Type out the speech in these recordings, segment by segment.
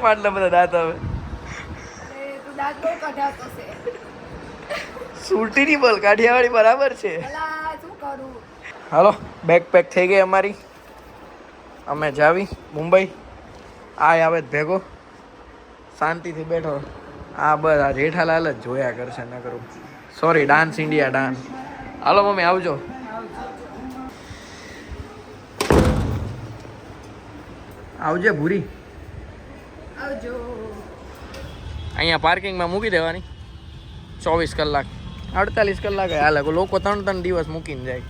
કેમ આટલા બધા દાંત આવે? તું દાંત બહુ કઢાવતો છે. સુરતીની બોલ, કાઠિયાવાડી બરાબર છે. અલા શું કરું? હાલો, બેગ પેક થઈ ગઈ અમારી. અમે જાવી મુંબઈ. આ આવે જ ભેગો, શાંતિથી બેઠો. આ બસ આ જેઠાલાલ જ જોયા કરશે ન કરું. Sorry, Dance India Dance. હાલો મમ્મી આવજો. આવજે ભૂરી. આવજો. અહીંયા પાર્કિંગમાં મૂકી દેવાની 24 કલાક 48 કલાક હાલે. લોકો 3 દિવસ મૂકીને જાય.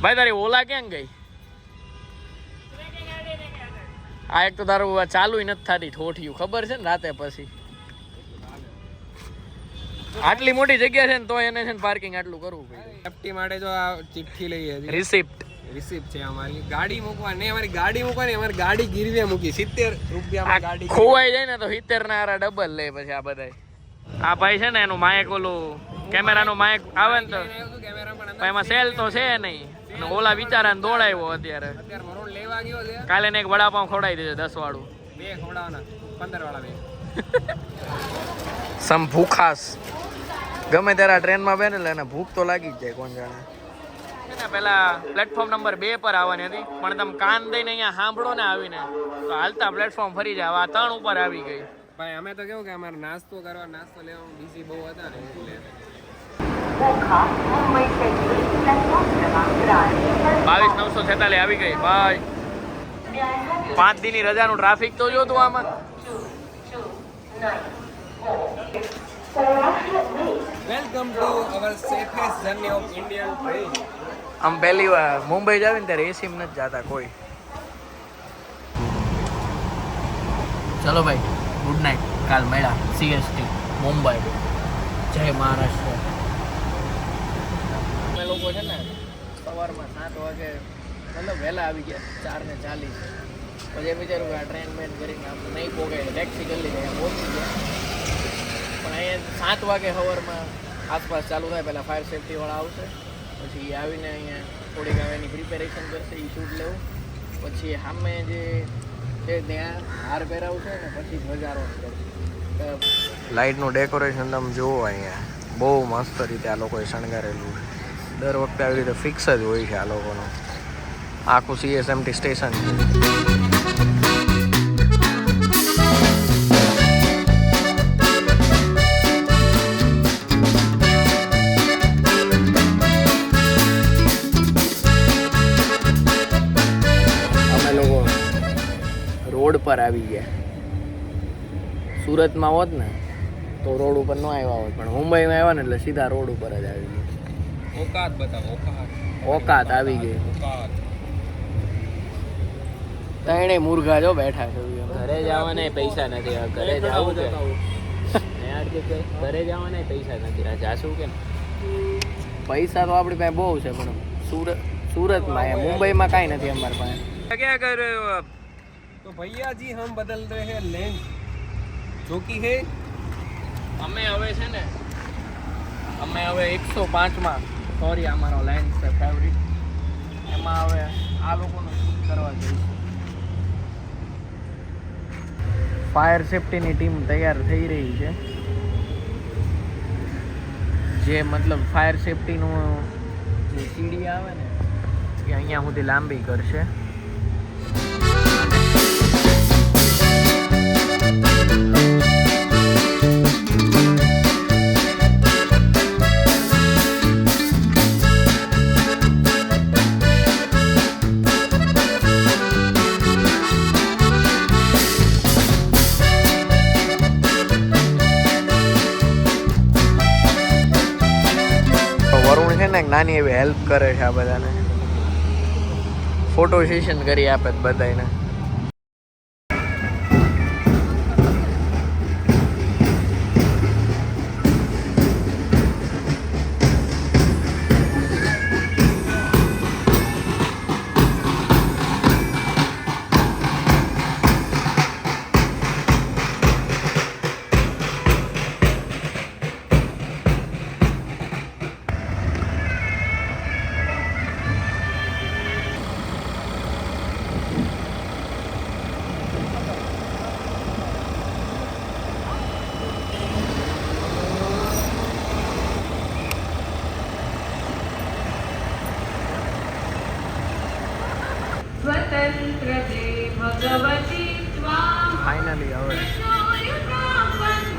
ભાઈ તારી ઓલા ક્યાં ગઈ? આ એક તો તારું ચાલુ નથી થતી ઠોઠિયું, ખબર છે ને? રાતે પછી આટલી મોટી જગ્યા છે ને તો એને છે ને પાર્કિંગ આટલું કરવું પડે. સેફટી માટે જો આ ચિઠ્ઠી લઈએ રિસિપ્ટ રિસિપ્ટ છે અમારી. ગાડી મૂકવા ને અમારી ગાડી મૂકવાની, અમારી ગાડી ગીરવે મૂકી 70 રૂપિયામાં ગાડી ખોવાઈ જાય ને તો 70 ના આરા ડબલ લે પછી આ બધાય. આ ભાઈ છે ને એનું માયક ઓલું કેમેરાનું માયક આવે ને તો એમાં સેલ તો છે નહીં. અને ઓલા વિચારાને દોડાવ્યો અત્યારે મરોડ લેવા ગયો છે. કાલે ને એક વડાપાઉં ખવડાવી દેજો 10 વાળું. 2 ખવડાવવાના 15 વાળા 2. સમ ભૂખાસ ગમે ત્યારે ટ્રેનમાં બેને એટલે એને ભૂખ તો લાગી જ જાય. કોણ જાણે. પેલા પ્લેટફોર્મ નંબર 2 પર આવવાની હતી પણ તમે કાન દઈને અહીંયા સાંભળો ને આવીને તો હાલતા પ્લેટફોર્મ ફરી જાય. આ 3 ઉપર આવી ગઈ. ભાઈ અમે તો કેવું કે અમારે નાસ્તો કરવા નાસ્તો લેવામાં બિઝી બહુ હતા ને એટલે 22,946 આવી ગઈ ભાઈ. 5 દીની રજાનું ટ્રાફિક તો જો તું આમાં. Welcome to our safest journey of Indian train. આમ પહેલી વાર મુંબઈ જાવ ને ત્યારે એસી માં નથી જતા કોઈ. ચલો ભાઈ, ગુડ નાઇટ. કાલ મળ્યા સીએસટી મુંબઈ. જય મહારાષ્ટ્ર. અમે લોકો છે ને સવારમાં 7 વાગે મતલબ વહેલા આવી ગયા 4:40. પછી વિચાર્યું કે આ ટ્રેન મેન કરીને આપણે નહીં પોગાય ટેક્સી કરી લીધી. અહીંયા પહોંચી ગયા પણ અહીંયા 7 વાગે સવારમાં આસપાસ ચાલુ થાય. પહેલાં ફાયર સેફ્ટીવાળા આવશે, પછી આવીને અહીંયા થોડીક એની પ્રિપેરેશન કરશે, એ શૂટ લેવું. પછી સામે જે છે ત્યાં હાર પહેરાવશે ને પછી ધ્વજારોહણ કરશે. લાઇટનું ડેકોરેશન તમે જુઓ અહીંયા બહુ મસ્ત રીતે આ લોકોએ શણગારેલું. દર વખતે આવી રીતે ફિક્સ જ હોય છે આ લોકોનું. આખું CSMT સ્ટેશન. રોડ પર આવી ગયા. સુરતમાં હોત ને તો રોડ ઉપર ન આવ્યા હોત, પણ મુંબઈમાં આવ્યા ને એટલે સીધા રોડ ઉપર જ આવી ગયા. ઓકાત બતાવો. ઓકાત આવી ગઈ. તણે મુર્ગા જો બેઠા છે. ઘરે જવાના પૈસા નથી. ઘરે જવું છે ઘરે જવાના પૈસા નથી. જાશું કે પૈસા તો આપણી પાસે બહુ છે પણ સુરતમાં મુંબઈમાં કાંઈ નથી અમારી પાસે. ક્યાં કરે तो भैया जी हम बदल रहे हैं लेन जो कि है અમે હવે છે ને 105માં સોરી અમારો લાઈન છે ફેવરિટ. એમાં હવે આ લોકોનું શૂટ કરવા જઈશું. ફાયર સેફ્ટીની ટીમ તૈયાર થઈ રહી છે. જે મતલબ ફાયર સેફ્ટીનું જે સીડી આવે ને એ અહીંયા સુધી લાંબી કરશે. વરુણ છે ને નાની એવી હેલ્પ કરે છે આ બધાને. ફોટો સેશન કરી આપે બધાને.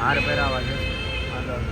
હાર પહેરાવા છે આગળ.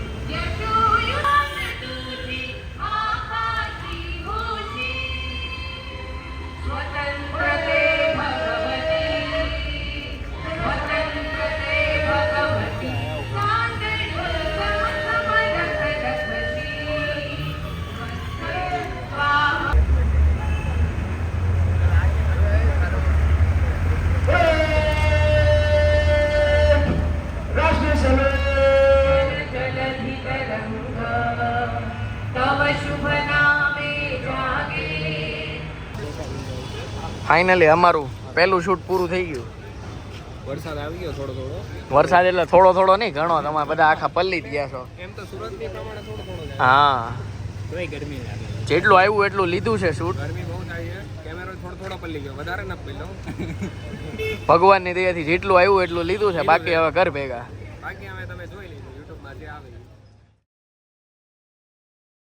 ફાઇનલી અમારું પહેલું શૂટ પૂરું થઈ ગયું. વરસાદ આવી ગયો થોડો થોડો. વરસાદ એટલે થોડો થોડો નહીં, ઘણો. તમે બધા આખા પલ્લી જ ગયા છો. એમ તો સુરતની પ્રમાણે થોડો થોડો જાય. હા, તોય ગરમી લાગે. જેટલું આવ્યું એટલું લીધું છે શૂટ. ગરમી બહુ થાય છે. કેમેરો થોડો થોડો પલ્લી ગયો, વધારે ન પલ્લો. ભગવાનની દયાથી જેટલું આવ્યું એટલું લીધું છે, બાકી હવે ઘર ભેગા. બાકી હવે તમે જોઈ લીધું યુટ્યુબમાં જે આવે.